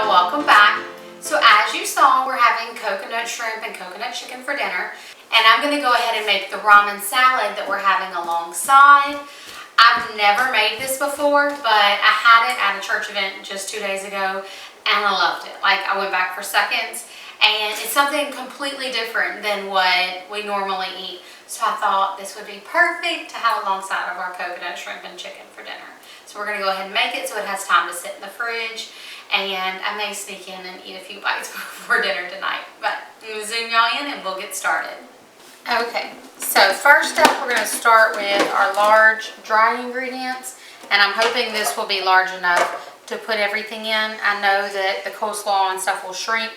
y'all, welcome back. So as you saw, we're having coconut shrimp and coconut chicken for dinner. And I'm going to go ahead and make the ramen salad that we're having alongside. I've never made this before, but I had it at a church event just 2 days ago and I loved it. Like, I went back for seconds, and it's something completely different than what we normally eat. So I thought this would be perfect to have alongside of our coconut shrimp and chicken for dinner. So we're going to go ahead and make it so it has time to sit in the fridge, and I may sneak in and eat a few bites before dinner tonight. But I'm going to zoom y'all in and we'll get started. Okay, so first up we're going to start with our large dry ingredients, and I'm hoping this will be large enough to put everything in. I know that the coleslaw and stuff will shrink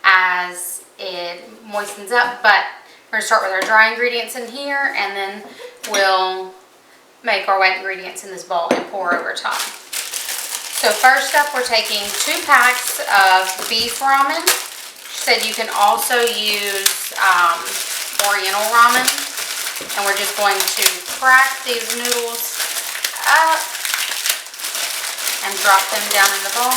as it moistens up, but we're going to start with our dry ingredients in here, and then we'll make our wet ingredients in this bowl and pour over top. So first up, we're taking 2 packs of beef ramen. She said you can also use oriental ramen, and we're just going to crack these noodles up and drop them down in the bowl.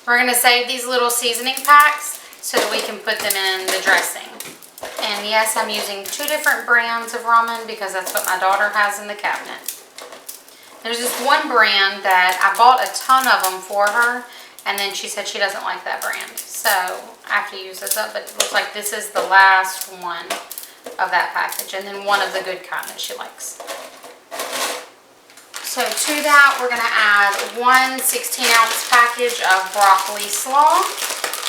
We're going to save these little seasoning packs so that we can put them in the dressing. And yes, I'm using 2 different brands of ramen because that's what my daughter has in the cabinet. There's this one brand that I bought a ton of them for her, and then she said she doesn't like that brand. So I have to use this up, but it looks like this is the last one of that package, and then one of the good kind that she likes. So to that, we're going to add 1 16-ounce package of broccoli slaw.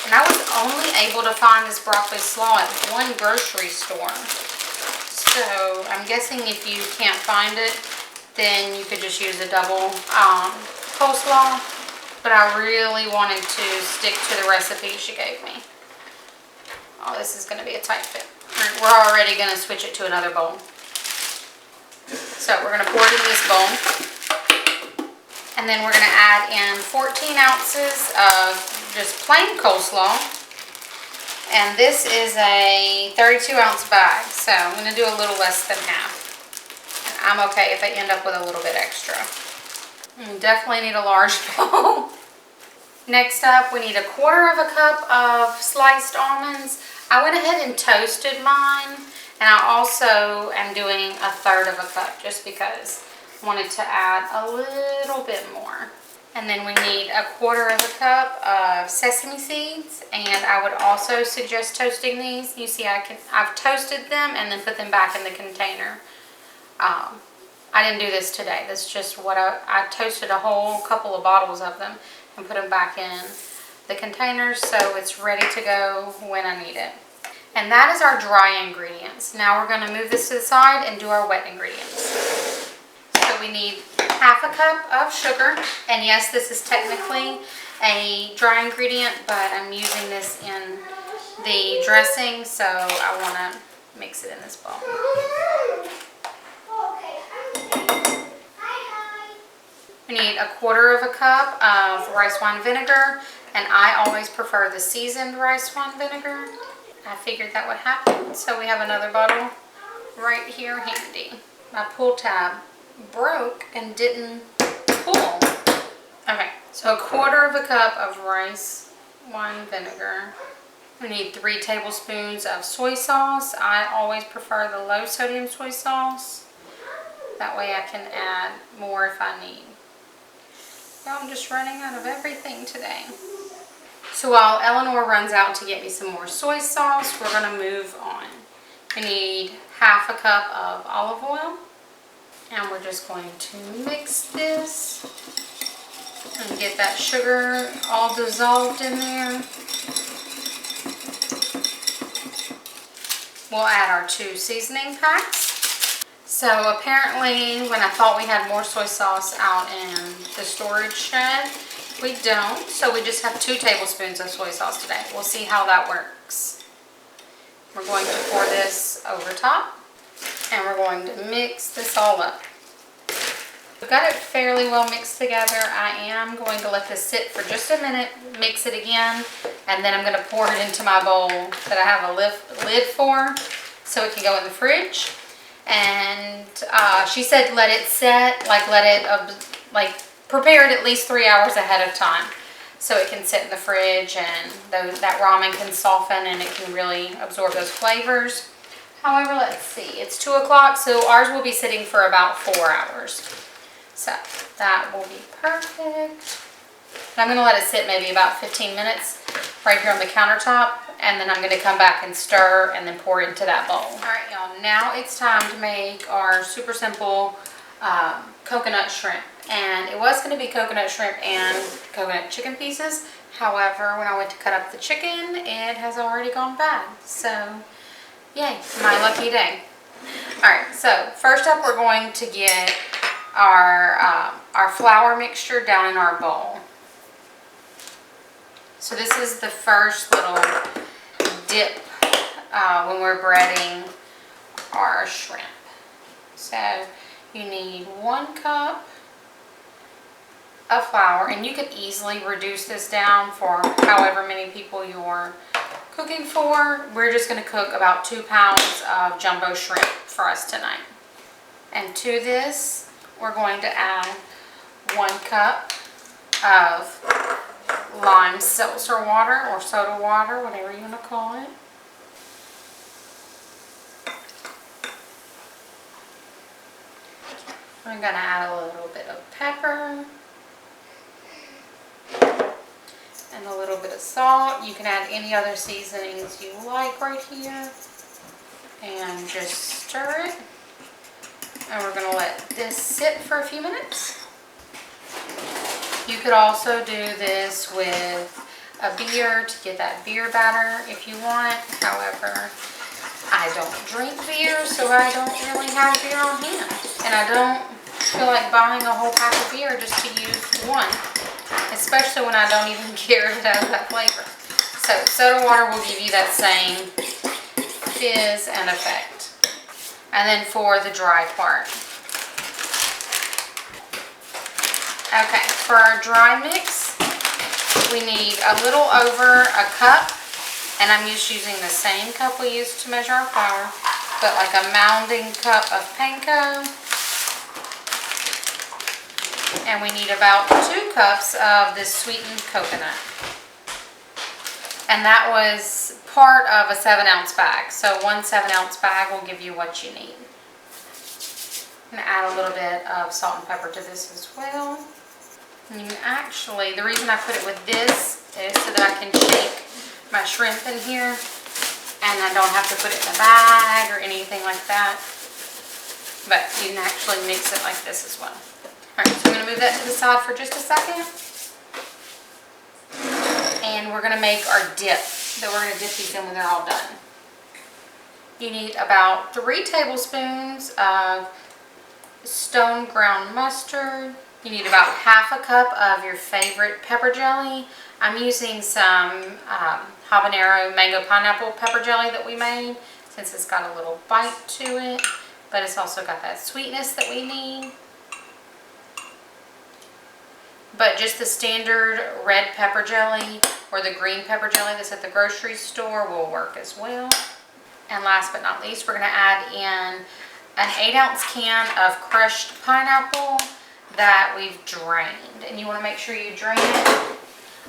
And I was only able to find this broccoli slaw at one grocery store. So I'm guessing if you can't find it, then you could just use a double coleslaw. But I really wanted to stick to the recipe she gave me. Oh, this is going to be a tight fit. We're already going to switch it to another bowl. So we're going to pour it in this bowl. And then we're going to add in 14 ounces of just plain coleslaw. And this is a 32-ounce bag, so I'm going to do a little less than half. And I'm okay if I end up with a little bit extra. You definitely need a large bowl. Next up, we need 1/4 cup of sliced almonds. I went ahead and toasted mine, and I also am doing 1/3 cup just because I wanted to add a little bit more. And then we need 1/4 cup of sesame seeds, and I would also suggest toasting these. You see, I've toasted them and then put them back in the container. I didn't do this today. That's just what I toasted a whole couple of bottles of them and put them back in the containers so it's ready to go when I need it. And that is our dry ingredients. Now we're going to move this to the side and do our wet ingredients. So we need 1/2 cup of sugar, and yes, this is technically a dry ingredient, but I'm using this in the dressing, so I want to mix it in this bowl. We need 1/4 cup of rice wine vinegar, and I always prefer the seasoned rice wine vinegar. I figured that would happen, so we have another bottle right here handy. My pull tab broke and didn't pull. Okay, so 1/4 cup of rice wine vinegar. We need 3 tablespoons of soy sauce. I always prefer the low sodium soy sauce. That way I can add more if I need. I'm just running out of everything today. So while Ellinor runs out to get me some more soy sauce, we're going to move on. We need 1/2 cup of olive oil. And we're just going to mix this and get that sugar all dissolved in there. We'll add our 2 seasoning packs. So apparently when I thought we had more soy sauce out in the storage shed, we don't. So we just have 2 tablespoons of soy sauce today. We'll see how that works. We're going to pour this over top, and we're going to mix this all up. We've got it fairly well mixed together. I am going to let this sit for just a minute, mix it again, and then I'm going to pour it into my bowl that I have a lid for so it can go in the fridge. And she said let it set, prepare it at least 3 hours ahead of time so it can sit in the fridge and that ramen can soften and it can really absorb those flavors. However, let's see, it's 2 o'clock, so ours will be sitting for about 4 hours. So that will be perfect. And I'm going to let it sit maybe about 15 minutes right here on the countertop, and then I'm going to come back and stir and then pour it into that bowl. All right, y'all, now it's time to make our super simple coconut shrimp. And it was going to be coconut shrimp and coconut chicken pieces. However, when I went to cut up the chicken, it has already gone bad. So, yay, my lucky day. All right, so first up we're going to get our flour mixture down in our bowl. So this is the first little dip when we're breading our shrimp. So you need 1 cup of flour, and you could easily reduce this down for however many people you're cooking for. We're just going to cook about 2 pounds of jumbo shrimp for us tonight. And to this, we're going to add 1 cup of lime seltzer water or soda water, whatever you want to call it. I'm going to add a little bit of pepper and a little bit of salt. You can add any other seasonings you like right here. And just stir it. And we're going to let this sit for a few minutes. You could also do this with a beer to get that beer batter if you want. However, I don't drink beer, so I don't really have beer on hand. And I don't feel like buying a whole pack of beer just to use one, especially when I don't even care if it has that flavor. So soda water will give you that same fizz and effect. And then for the dry part. Okay, for our dry mix, we need a little over a cup, and I'm just using the same cup we used to measure our flour, but like a mounding cup of panko. And we need about 2 cups of this sweetened coconut. And that was part of a 7-ounce bag. So 1 7-ounce bag will give you what you need. I'm going to add a little bit of salt and pepper to this as well. And you can actually, the reason I put it with this is so that I can shake my shrimp in here. And I don't have to put it in a bag or anything like that. But you can actually mix it like this as well. Alright, so I'm going to move that to the side for just a second. And we're going to make our dip that we're going to dip these in when they're all done. You need about 3 tablespoons of stone ground mustard. You need about ½ a cup of your favorite pepper jelly. I'm using some habanero mango pineapple pepper jelly that we made since it's got a little bite to it, but it's also got that sweetness that we need. But just the standard red pepper jelly or the green pepper jelly that's at the grocery store will work as well. And last but not least, we're going to add in an 8-ounce can of crushed pineapple that we've drained. And you want to make sure you drain it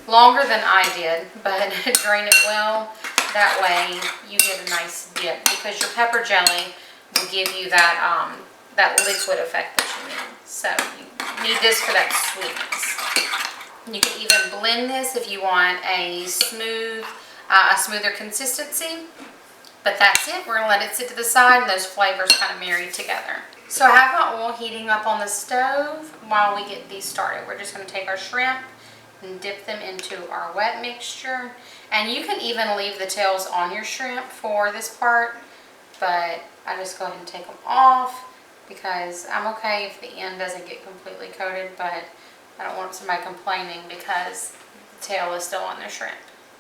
longer than I did, but drain it well. That way you get a nice dip, because your pepper jelly will give you that that liquid effect that you need. So you need this for that sweetness. You can even blend this if you want a smoother consistency. But that's it. We're going to let it sit to the side and those flavors kind of marry together. So I have my oil heating up on the stove while we get these started. We're just going to take our shrimp and dip them into our wet mixture. And you can even leave the tails on your shrimp for this part, but I just go ahead and take them off because I'm okay if the end doesn't get completely coated, but I don't want somebody complaining because the tail is still on their shrimp.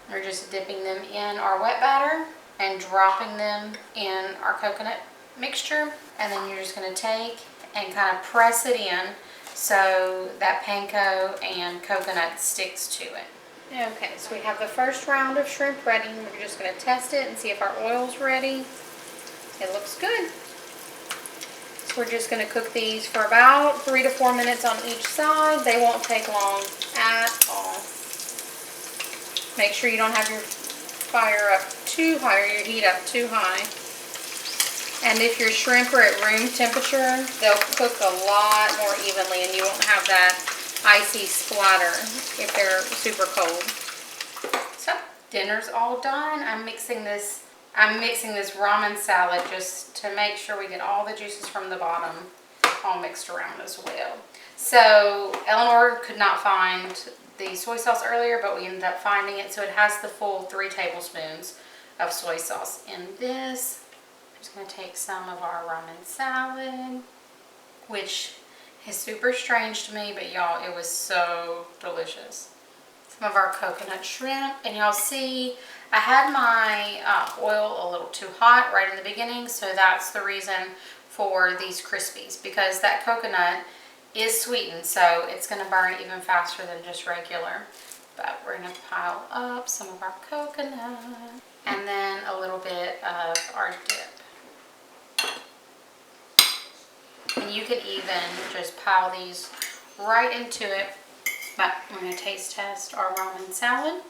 We're just dipping them in our wet batter and dropping them in our coconut mixture, and then you're just going to take and kind of press it in so that panko and coconut sticks to it. Okay, so we have the first round of shrimp ready. We're just going to test it and see if our oil's ready. It looks good. We're just going to cook these for about 3 to 4 minutes on each side. They won't take long at all. Make sure you don't have your fire up too high or your heat up too high. And if your shrimp are at room temperature, they'll cook a lot more evenly and you won't have that icy splatter if they're super cold. So, dinner's all done. I'm mixing this ramen salad just to make sure we get all the juices from the bottom all mixed around as well. So, Ellinor could not find the soy sauce earlier, but we ended up finding it. So it has the full 3 tablespoons of soy sauce in this. I'm just going to take some of our ramen salad, which is super strange to me, but y'all, it was so delicious. Some of our coconut shrimp, and y'all see I had my oil a little too hot right in the beginning, so that's the reason for these crispies, because that coconut is sweetened, so it's going to burn even faster than just regular. But we're going to pile up some of our coconut and then a little bit of our dip. And you can even just pile these right into it. But we're going to taste test our ramen salad.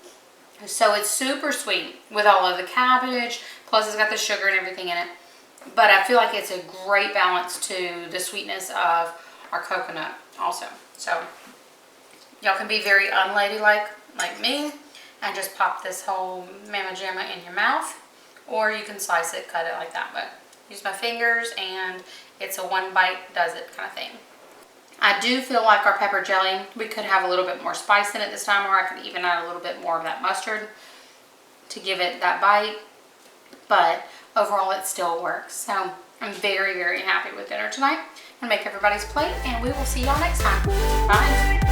So it's super sweet with all of the cabbage, plus it's got the sugar and everything in it. But I feel like it's a great balance to the sweetness of our coconut also. So y'all can be very unladylike like me and just pop this whole mamma jamma in your mouth, or you can slice it, cut it like that. But use my fingers and it's a one bite does it kind of thing. I do feel like our pepper jelly, we could have a little bit more spice in it this time, or I could even add a little bit more of that mustard to give it that bite. But overall it still works. So I'm very, very happy with dinner tonight. I'm gonna make everybody's plate and we will see y'all next time. Bye.